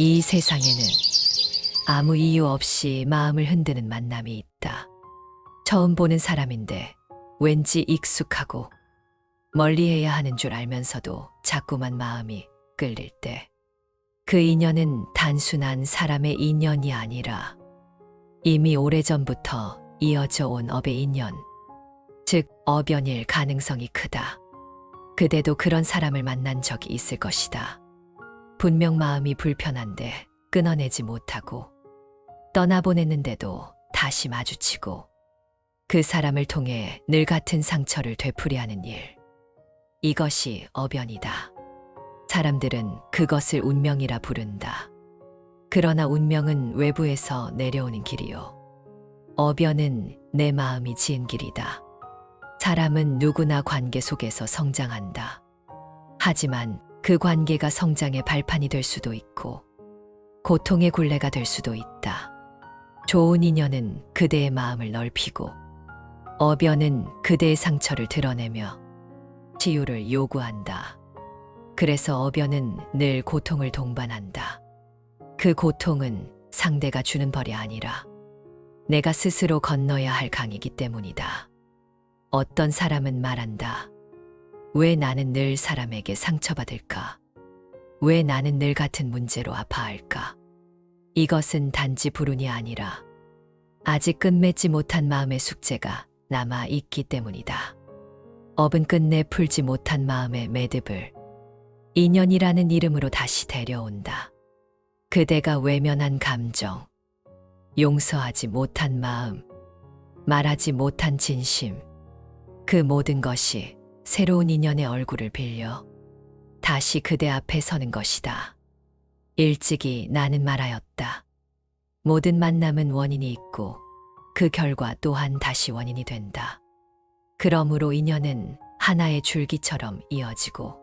이 세상에는 아무 이유 없이 마음을 흔드는 만남이 있다. 처음 보는 사람인데 왠지 익숙하고 멀리해야 하는 줄 알면서도 자꾸만 마음이 끌릴 때, 그 인연은 단순한 사람의 인연이 아니라 이미 오래전부터 이어져 온 업의 인연, 즉 업연일 가능성이 크다. 그대도 그런 사람을 만난 적이 있을 것이다. 분명 마음이 불편한데 끊어내지 못하고, 떠나보냈는데도 다시 마주치고, 그 사람을 통해 늘 같은 상처를 되풀이하는 일. 이것이 업연이다. 사람들은 그것을 운명이라 부른다. 그러나 운명은 외부에서 내려오는 길이요, 업연은 내 마음이 지은 길이다. 사람은 누구나 관계 속에서 성장한다. 하지만 그 관계가 성장의 발판이 될 수도 있고 고통의 굴레가 될 수도 있다. 좋은 인연은 그대의 마음을 넓히고, 업연은 그대의 상처를 드러내며 치유를 요구한다. 그래서 업연은 늘 고통을 동반한다. 그 고통은 상대가 주는 벌이 아니라 내가 스스로 건너야 할 강이기 때문이다. 어떤 사람은 말한다. 왜 나는 늘 사람에게 상처받을까? 왜 나는 늘 같은 문제로 아파할까? 이것은 단지 불운이 아니라 아직 끝맺지 못한 마음의 숙제가 남아 있기 때문이다. 업은 끝내 풀지 못한 마음의 매듭을 인연이라는 이름으로 다시 데려온다. 그대가 외면한 감정, 용서하지 못한 마음, 말하지 못한 진심, 그 모든 것이 새로운 인연의 얼굴을 빌려 다시 그대 앞에 서는 것이다. 일찍이 나는 말하였다. 모든 만남은 원인이 있고 그 결과 또한 다시 원인이 된다. 그러므로 인연은 하나의 줄기처럼 이어지고,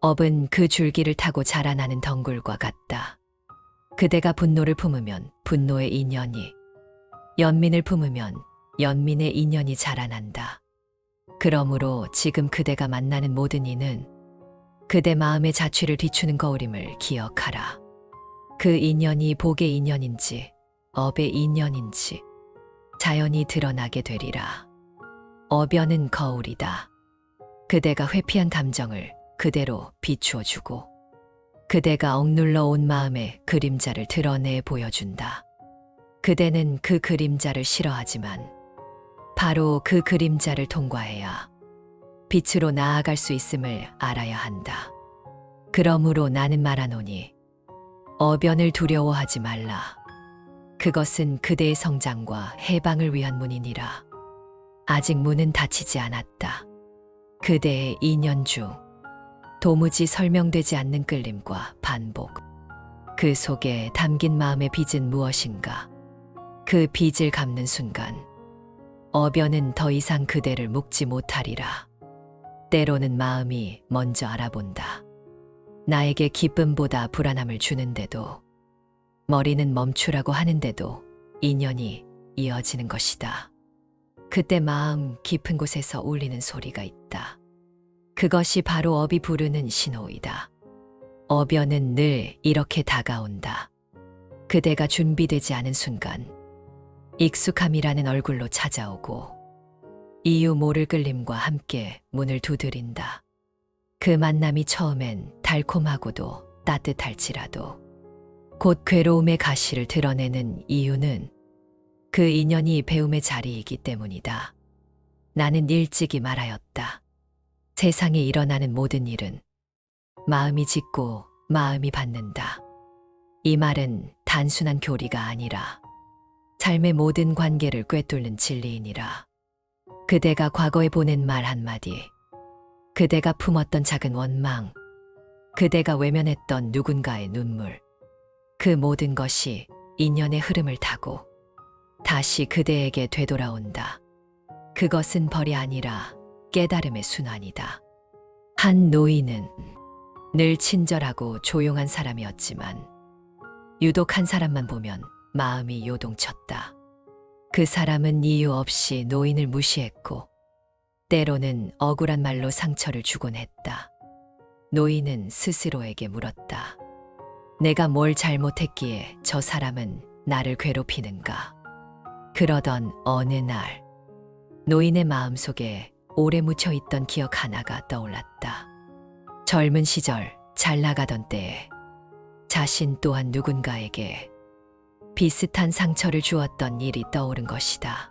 업은 그 줄기를 타고 자라나는 덩굴과 같다. 그대가 분노를 품으면 분노의 인연이, 연민을 품으면 연민의 인연이 자라난다. 그러므로 지금 그대가 만나는 모든 이는 그대 마음의 자취를 뒤추는 거울임을 기억하라. 그 인연이 복의 인연인지 업의 인연인지 자연히 드러나게 되리라. 업연은 거울이다. 그대가 회피한 감정을 그대로 비추어주고, 그대가 억눌러 온 마음의 그림자를 드러내 보여준다. 그대는 그 그림자를 싫어하지만 바로 그 그림자를 통과해야 빛으로 나아갈 수 있음을 알아야 한다. 그러므로 나는 말하노니 업연을 두려워하지 말라. 그것은 그대의 성장과 해방을 위한 문이니라. 아직 문은 닫히지 않았다. 그대의 인연 중 도무지 설명되지 않는 끌림과 반복, 그 속에 담긴 마음의 빚은 무엇인가? 그 빚을 갚는 순간 업연은 더 이상 그대를 묶지 못하리라. 때로는 마음이 먼저 알아본다. 나에게 기쁨보다 불안함을 주는데도, 머리는 멈추라고 하는데도 인연이 이어지는 것이다. 그때 마음 깊은 곳에서 울리는 소리가 있다. 그것이 바로 업이 부르는 신호이다. 업연은 늘 이렇게 다가온다. 그대가 준비되지 않은 순간 익숙함이라는 얼굴로 찾아오고, 이유 모를 끌림과 함께 문을 두드린다. 그 만남이 처음엔 달콤하고도 따뜻할지라도 곧 괴로움의 가시를 드러내는 이유는 그 인연이 배움의 자리이기 때문이다. 나는 일찍이 말하였다. 세상에 일어나는 모든 일은 마음이 짓고 마음이 받는다. 이 말은 단순한 교리가 아니라 삶의 모든 관계를 꿰뚫는 진리이니라. 그대가 과거에 보낸 말 한마디, 그대가 품었던 작은 원망, 그대가 외면했던 누군가의 눈물, 그 모든 것이 인연의 흐름을 타고 다시 그대에게 되돌아온다. 그것은 벌이 아니라 깨달음의 순환이다. 한 노인은 늘 친절하고 조용한 사람이었지만 유독 한 사람만 보면 마음이 요동쳤다. 그 사람은 이유 없이 노인을 무시했고 때로는 억울한 말로 상처를 주곤 했다. 노인은 스스로에게 물었다. 내가 뭘 잘못했기에 저 사람은 나를 괴롭히는가. 그러던 어느 날 노인의 마음속에 오래 묻혀있던 기억 하나가 떠올랐다. 젊은 시절 잘 나가던 때에 자신 또한 누군가에게 비슷한 상처를 주었던 일이 떠오른 것이다.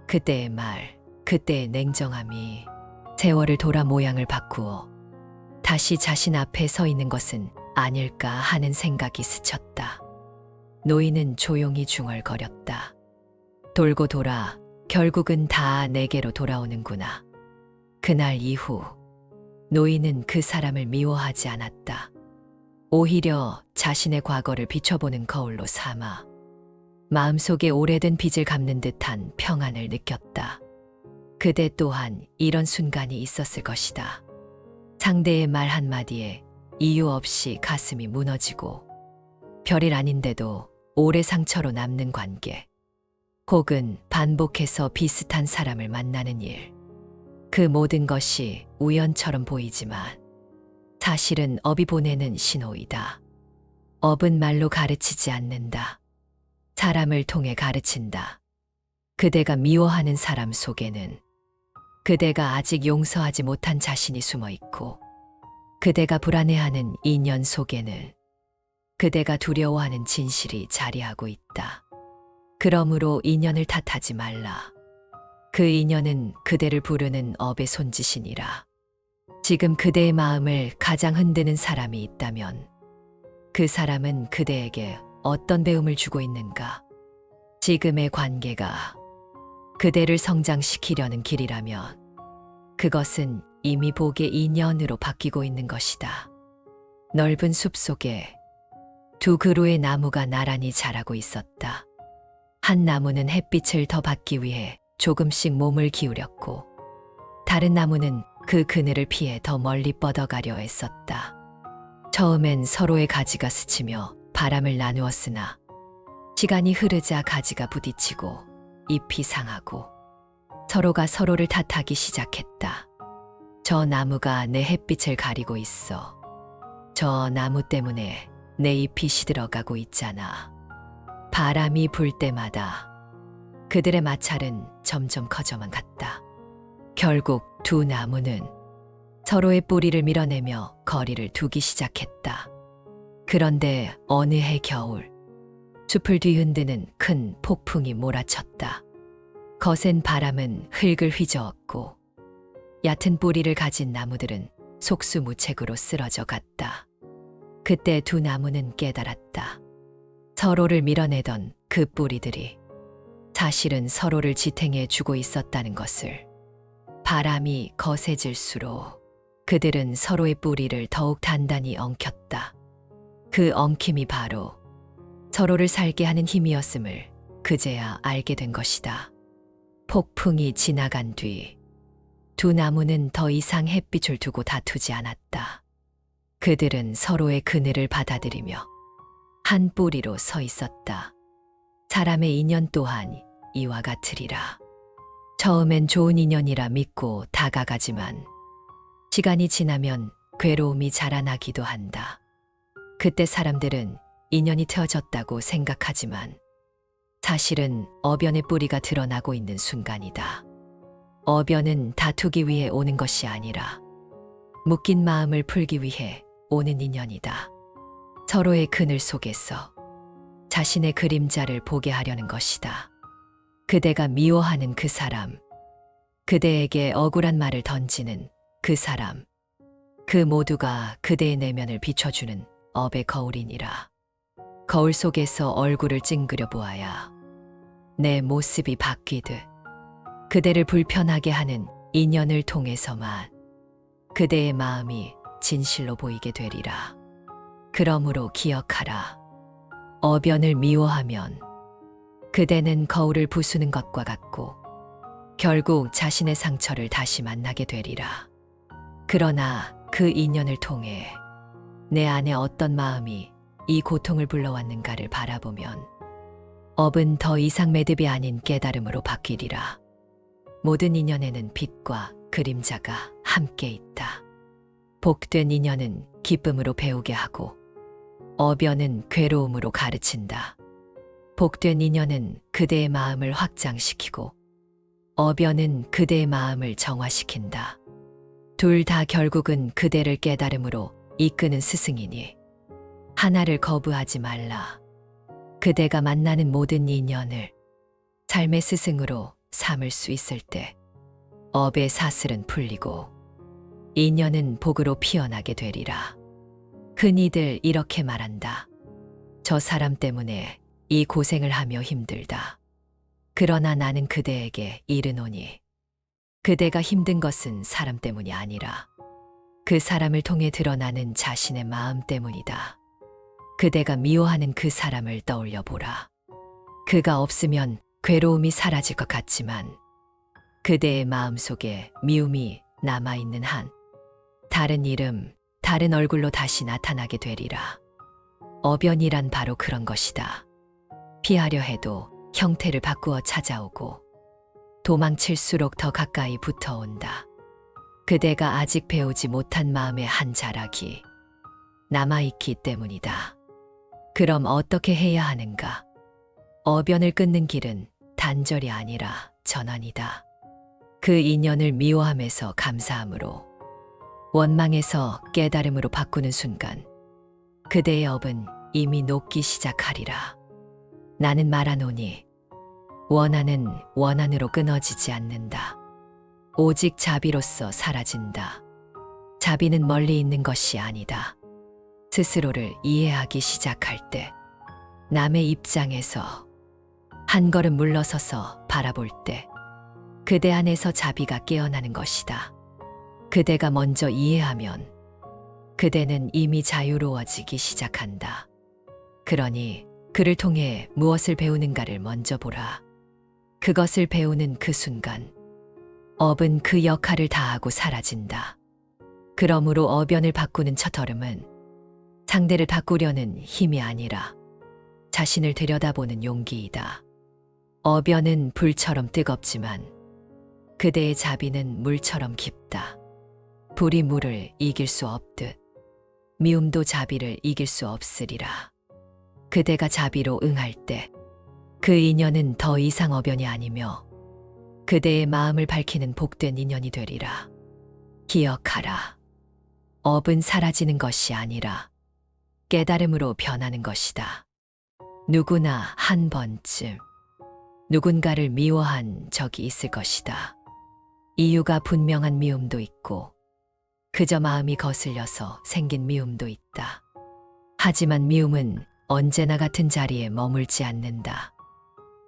그때의 말, 그때의 냉정함이 세월을 돌아 모양을 바꾸어 다시 자신 앞에 서 있는 것은 아닐까 하는 생각이 스쳤다. 노인은 조용히 중얼거렸다. 돌고 돌아 결국은 다 내게로 돌아오는구나. 그날 이후 노인은 그 사람을 미워하지 않았다. 오히려 자신의 과거를 비춰보는 거울로 삼아 마음속에 오래된 빚을 갚는 듯한 평안을 느꼈다. 그대 또한 이런 순간이 있었을 것이다. 상대의 말 한마디에 이유 없이 가슴이 무너지고 별일 아닌데도 오래 상처로 남는 관계, 혹은 반복해서 비슷한 사람을 만나는 일. 그 모든 것이 우연처럼 보이지만 사실은 업이 보내는 신호이다. 업은 말로 가르치지 않는다. 사람을 통해 가르친다. 그대가 미워하는 사람 속에는 그대가 아직 용서하지 못한 자신이 숨어 있고, 그대가 불안해하는 인연 속에는 그대가 두려워하는 진실이 자리하고 있다. 그러므로 인연을 탓하지 말라. 그 인연은 그대를 부르는 업의 손짓이니라. 지금 그대의 마음을 가장 흔드는 사람이 있다면 그 사람은 그대에게 어떤 배움을 주고 있는가? 지금의 관계가 그대를 성장시키려는 길이라면 그것은 이미 복의 인연으로 바뀌고 있는 것이다. 넓은 숲 속에 두 그루의 나무가 나란히 자라고 있었다. 한 나무는 햇빛을 더 받기 위해 조금씩 몸을 기울였고, 다른 나무는 그 그늘을 피해 더 멀리 뻗어가려 했었다. 처음엔 서로의 가지가 스치며 바람을 나누었으나 시간이 흐르자 가지가 부딪히고 잎이 상하고 서로가 서로를 탓하기 시작했다. 저 나무가 내 햇빛을 가리고 있어. 저 나무 때문에 내 잎이 시들어가고 있잖아. 바람이 불 때마다 그들의 마찰은 점점 커져만 갔다. 결국 두 나무는 서로의 뿌리를 밀어내며 거리를 두기 시작했다. 그런데 어느 해 겨울, 숲을 뒤흔드는 큰 폭풍이 몰아쳤다. 거센 바람은 흙을 휘저었고 얕은 뿌리를 가진 나무들은 속수무책으로 쓰러져 갔다. 그때 두 나무는 깨달았다. 서로를 밀어내던 그 뿌리들이 사실은 서로를 지탱해 주고 있었다는 것을. 바람이 거세질수록 그들은 서로의 뿌리를 더욱 단단히 엉켰다. 그 엉킴이 바로 서로를 살게 하는 힘이었음을 그제야 알게 된 것이다. 폭풍이 지나간 뒤 두 나무는 더 이상 햇빛을 두고 다투지 않았다. 그들은 서로의 그늘을 받아들이며 한 뿌리로 서 있었다. 사람의 인연 또한 이와 같으리라. 처음엔 좋은 인연이라 믿고 다가가지만 시간이 지나면 괴로움이 자라나기도 한다. 그때 사람들은 인연이 트어졌다고 생각하지만 사실은 어변의 뿌리가 드러나고 있는 순간이다. 어변은 다투기 위해 오는 것이 아니라 묶인 마음을 풀기 위해 오는 인연이다. 서로의 그늘 속에서 자신의 그림자를 보게 하려는 것이다. 그대가 미워하는 그 사람, 그대에게 억울한 말을 던지는 그 사람, 그 모두가 그대의 내면을 비춰주는 업의 거울이니라. 거울 속에서 얼굴을 찡그려 보아야 내 모습이 바뀌듯 그대를 불편하게 하는 인연을 통해서만 그대의 마음이 진실로 보이게 되리라. 그러므로 기억하라. 어변을 미워하면 그대는 거울을 부수는 것과 같고 결국 자신의 상처를 다시 만나게 되리라. 그러나 그 인연을 통해 내 안에 어떤 마음이 이 고통을 불러왔는가를 바라보면 업은 더 이상 매듭이 아닌 깨달음으로 바뀌리라. 모든 인연에는 빛과 그림자가 함께 있다. 복된 인연은 기쁨으로 배우게 하고 어변은 괴로움으로 가르친다. 복된 인연은 그대의 마음을 확장시키고 어변은 그대의 마음을 정화시킨다. 둘 다 결국은 그대를 깨달음으로 이끄는 스승이니 하나를 거부하지 말라. 그대가 만나는 모든 인연을 삶의 스승으로 삼을 수 있을 때 업의 사슬은 풀리고 인연은 복으로 피어나게 되리라. 흔히들 이렇게 말한다. 저 사람 때문에 이 고생을 하며 힘들다. 그러나 나는 그대에게 이르노니 그대가 힘든 것은 사람 때문이 아니라 그 사람을 통해 드러나는 자신의 마음 때문이다. 그대가 미워하는 그 사람을 떠올려 보라. 그가 없으면 괴로움이 사라질 것 같지만 그대의 마음속에 미움이 남아있는 한 다른 이름, 다른 얼굴로 다시 나타나게 되리라. 어변이란 바로 그런 것이다. 피하려 해도 형태를 바꾸어 찾아오고 도망칠수록 더 가까이 붙어온다. 그대가 아직 배우지 못한 마음의 한 자락이 남아있기 때문이다. 그럼 어떻게 해야 하는가? 어변을 끊는 길은 단절이 아니라 전환이다. 그 인연을 미워함에서 감사함으로, 원망에서 깨달음으로 바꾸는 순간 그대의 업은 이미 녹기 시작하리라. 나는 말하노니 원한은 원한으로 끊어지지 않는다. 오직 자비로서 사라진다. 자비는 멀리 있는 것이 아니다. 스스로를 이해하기 시작할 때, 남의 입장에서 한 걸음 물러서서 바라볼 때 그대 안에서 자비가 깨어나는 것이다. 그대가 먼저 이해하면 그대는 이미 자유로워지기 시작한다. 그러니 그를 통해 무엇을 배우는가를 먼저 보라. 그것을 배우는 그 순간 업은 그 역할을 다하고 사라진다. 그러므로 어변을 바꾸는 첫걸음은 상대를 바꾸려는 힘이 아니라 자신을 들여다보는 용기이다. 어변은 불처럼 뜨겁지만 그대의 자비는 물처럼 깊다. 불이 물을 이길 수 없듯 미움도 자비를 이길 수 없으리라. 그대가 자비로 응할 때 그 인연은 더 이상 어변이 아니며 그대의 마음을 밝히는 복된 인연이 되리라. 기억하라. 업은 사라지는 것이 아니라 깨달음으로 변하는 것이다. 누구나 한 번쯤 누군가를 미워한 적이 있을 것이다. 이유가 분명한 미움도 있고 그저 마음이 거슬려서 생긴 미움도 있다. 하지만 미움은 언제나 같은 자리에 머물지 않는다.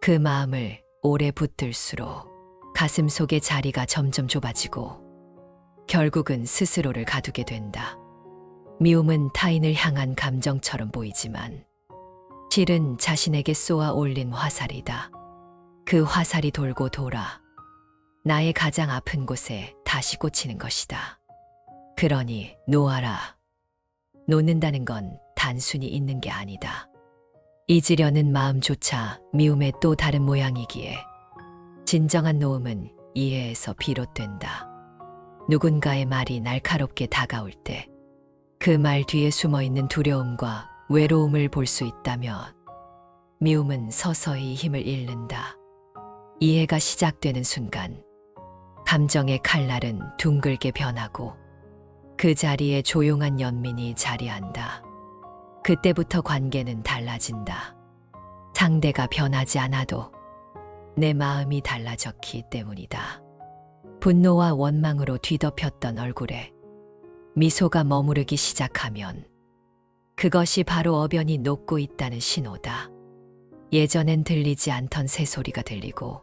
그 마음을 오래 붙들수록 가슴 속의 자리가 점점 좁아지고 결국은 스스로를 가두게 된다. 미움은 타인을 향한 감정처럼 보이지만 실은 자신에게 쏘아 올린 화살이다. 그 화살이 돌고 돌아 나의 가장 아픈 곳에 다시 꽂히는 것이다. 그러니 놓아라. 놓는다는 건 단순히 있는 게 아니다. 잊으려는 마음조차 미움의 또 다른 모양이기에 진정한 놓음은 이해에서 비롯된다. 누군가의 말이 날카롭게 다가올 때 그 말 뒤에 숨어있는 두려움과 외로움을 볼 수 있다면 미움은 서서히 힘을 잃는다. 이해가 시작되는 순간 감정의 칼날은 둥글게 변하고 그 자리에 조용한 연민이 자리한다. 그때부터 관계는 달라진다. 상대가 변하지 않아도 내 마음이 달라졌기 때문이다. 분노와 원망으로 뒤덮였던 얼굴에 미소가 머무르기 시작하면 그것이 바로 어변이 녹고 있다는 신호다. 예전엔 들리지 않던 새소리가 들리고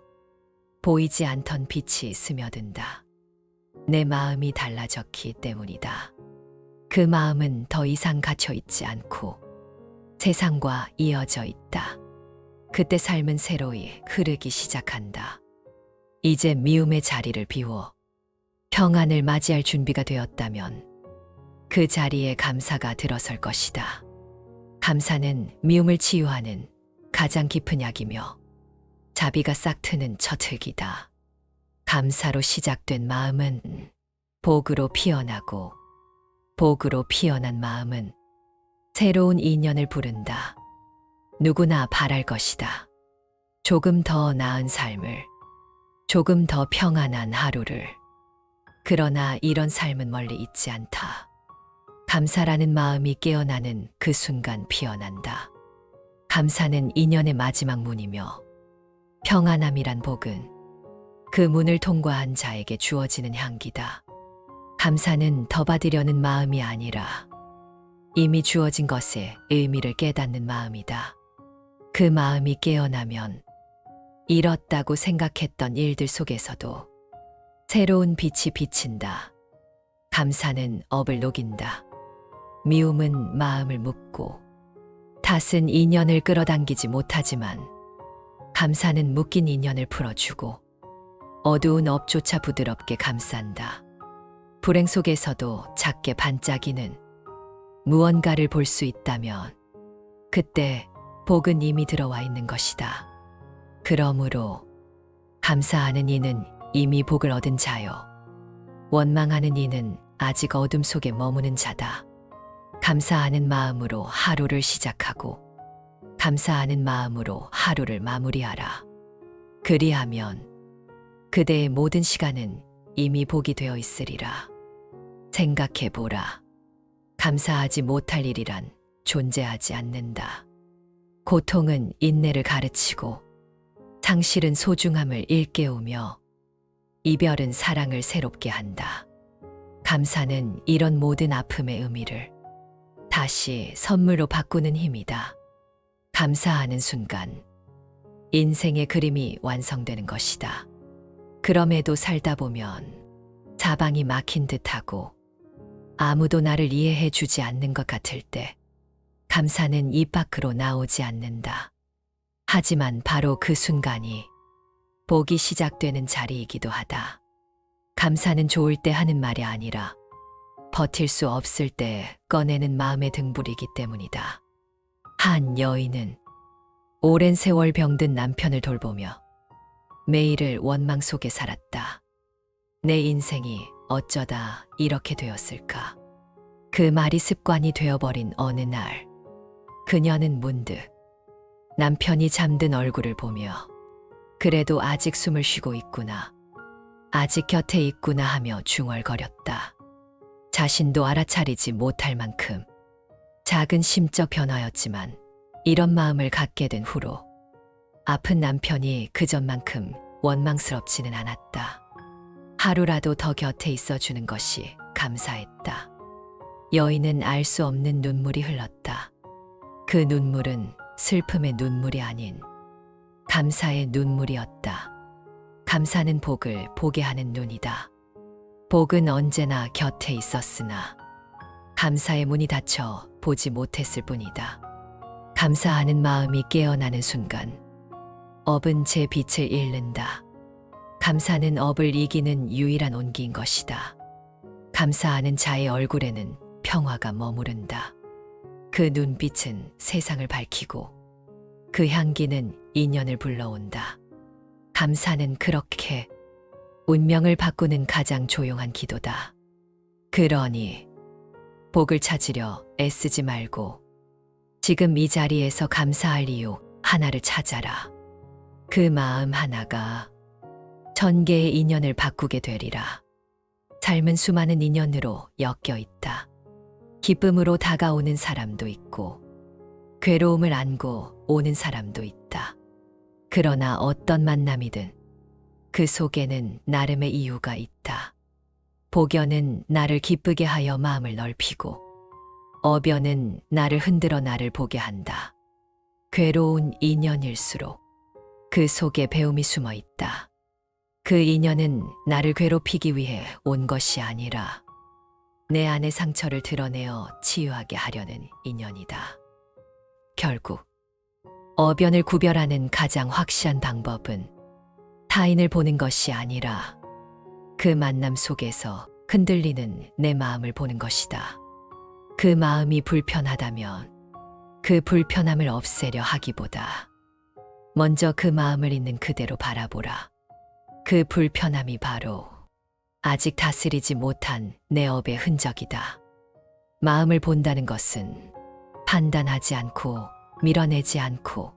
보이지 않던 빛이 스며든다. 내 마음이 달라졌기 때문이다. 그 마음은 더 이상 갇혀 있지 않고 세상과 이어져 있다. 그때 삶은 새로이 흐르기 시작한다. 이제 미움의 자리를 비워 평안을 맞이할 준비가 되었다면 그 자리에 감사가 들어설 것이다. 감사는 미움을 치유하는 가장 깊은 약이며 자비가 싹 트는 첫 흙이다. 감사로 시작된 마음은 복으로 피어나고 복으로 피어난 마음은 새로운 인연을 부른다. 누구나 바랄 것이다. 조금 더 나은 삶을, 조금 더 평안한 하루를. 그러나 이런 삶은 멀리 있지 않다. 감사라는 마음이 깨어나는 그 순간 피어난다. 감사는 인연의 마지막 문이며 평안함이란 복은 그 문을 통과한 자에게 주어지는 향기다. 감사는 더 받으려는 마음이 아니라 이미 주어진 것의 의미를 깨닫는 마음이다. 그 마음이 깨어나면 잃었다고 생각했던 일들 속에서도 새로운 빛이 비친다. 감사는 업을 녹인다. 미움은 마음을 묶고 탓은 인연을 끌어당기지 못하지만 감사는 묶인 인연을 풀어주고 어두운 업조차 부드럽게 감싼다. 불행 속에서도 작게 반짝이는 무언가를 볼 수 있다면 그때 복은 이미 들어와 있는 것이다. 그러므로 감사하는 이는 이미 복을 얻은 자요. 원망하는 이는 아직 어둠 속에 머무는 자다. 감사하는 마음으로 하루를 시작하고 감사하는 마음으로 하루를 마무리하라. 그리하면 그대의 모든 시간은 이미 복이 되어 있으리라. 생각해 보라. 감사하지 못할 일이란 존재하지 않는다. 고통은 인내를 가르치고 상실은 소중함을 일깨우며 이별은 사랑을 새롭게 한다. 감사는 이런 모든 아픔의 의미를 다시 선물로 바꾸는 힘이다. 감사하는 순간 인생의 그림이 완성되는 것이다. 그럼에도 살다 보면 사방이 막힌 듯하고 아무도 나를 이해해 주지 않는 것 같을 때 감사는 입 밖으로 나오지 않는다. 하지만 바로 그 순간이 복이 시작되는 자리이기도 하다. 감사는 좋을 때 하는 말이 아니라 버틸 수 없을 때 꺼내는 마음의 등불이기 때문이다. 한 여인은 오랜 세월 병든 남편을 돌보며 매일을 원망 속에 살았다. 내 인생이 어쩌다 이렇게 되었을까? 그 말이 습관이 되어버린 어느 날, 그녀는 문득 남편이 잠든 얼굴을 보며 그래도 아직 숨을 쉬고 있구나. 아직 곁에 있구나 하며 중얼거렸다. 자신도 알아차리지 못할 만큼 작은 심적 변화였지만 이런 마음을 갖게 된 후로 아픈 남편이 그전만큼 원망스럽지는 않았다. 하루라도 더 곁에 있어주는 것이 감사했다. 여인은 알 수 없는 눈물이 흘렀다. 그 눈물은 슬픔의 눈물이 아닌 감사의 눈물이었다. 감사는 복을 보게 하는 눈이다. 복은 언제나 곁에 있었으나 감사의 문이 닫혀 보지 못했을 뿐이다. 감사하는 마음이 깨어나는 순간 업은 제 빛을 잃는다. 감사는 업을 이기는 유일한 온기인 것이다. 감사하는 자의 얼굴에는 평화가 머무른다. 그 눈빛은 세상을 밝히고 그 향기는 인연을 불러온다. 감사는 그렇게 운명을 바꾸는 가장 조용한 기도다. 그러니 복을 찾으려 애쓰지 말고 지금 이 자리에서 감사할 이유 하나를 찾아라. 그 마음 하나가 천 개의 인연을 바꾸게 되리라. 삶은 수많은 인연으로 엮여 있다. 기쁨으로 다가오는 사람도 있고 괴로움을 안고 오는 사람도 있다. 그러나 어떤 만남이든 그 속에는 나름의 이유가 있다. 복연은 나를 기쁘게 하여 마음을 넓히고 어변은 나를 흔들어 나를 보게 한다. 괴로운 인연일수록 그 속에 배움이 숨어 있다. 그 인연은 나를 괴롭히기 위해 온 것이 아니라 내 안의 상처를 드러내어 치유하게 하려는 인연이다. 결국 어변을 구별하는 가장 확실한 방법은 타인을 보는 것이 아니라 그 만남 속에서 흔들리는 내 마음을 보는 것이다. 그 마음이 불편하다면 그 불편함을 없애려 하기보다 먼저 그 마음을 있는 그대로 바라보라. 그 불편함이 바로 아직 다스리지 못한 내 업의 흔적이다. 마음을 본다는 것은 판단하지 않고 밀어내지 않고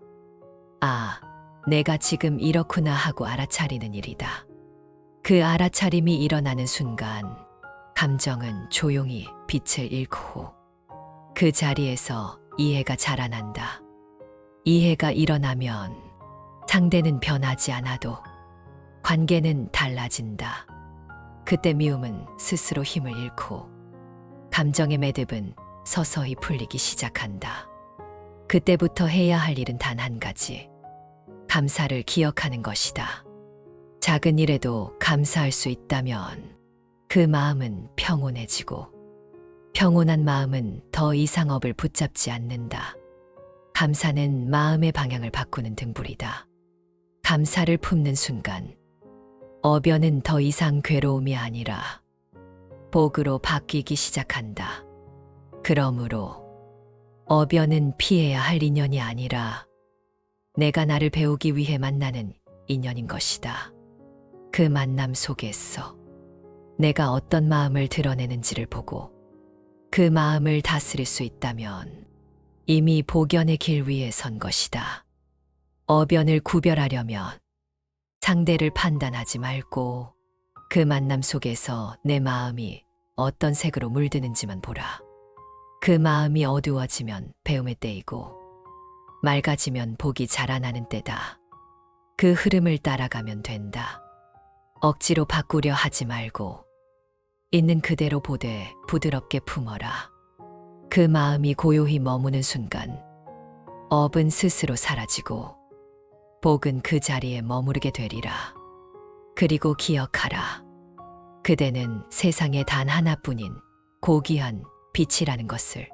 아, 내가 지금 이렇구나 하고 알아차리는 일이다. 그 알아차림이 일어나는 순간 감정은 조용히 빛을 잃고 그 자리에서 이해가 자라난다. 이해가 일어나면 상대는 변하지 않아도 관계는 달라진다. 그때 미움은 스스로 힘을 잃고 감정의 매듭은 서서히 풀리기 시작한다. 그때부터 해야 할 일은 단 한 가지. 감사를 기억하는 것이다. 작은 일에도 감사할 수 있다면 그 마음은 평온해지고 평온한 마음은 더 이상 업을 붙잡지 않는다. 감사는 마음의 방향을 바꾸는 등불이다. 감사를 품는 순간 어변은 더 이상 괴로움이 아니라 복으로 바뀌기 시작한다. 그러므로 어변은 피해야 할 인연이 아니라 내가 나를 배우기 위해 만나는 인연인 것이다. 그 만남 속에서 내가 어떤 마음을 드러내는지를 보고 그 마음을 다스릴 수 있다면 이미 복연의 길 위에 선 것이다. 어변을 구별하려면 상대를 판단하지 말고 그 만남 속에서 내 마음이 어떤 색으로 물드는지만 보라. 그 마음이 어두워지면 배움의 때이고 맑아지면 복이 자라나는 때다. 그 흐름을 따라가면 된다. 억지로 바꾸려 하지 말고 있는 그대로 보되 부드럽게 품어라. 그 마음이 고요히 머무는 순간 업은 스스로 사라지고 복은 그 자리에 머무르게 되리라. 그리고 기억하라. 그대는 세상에 단 하나뿐인 고귀한 빛이라는 것을.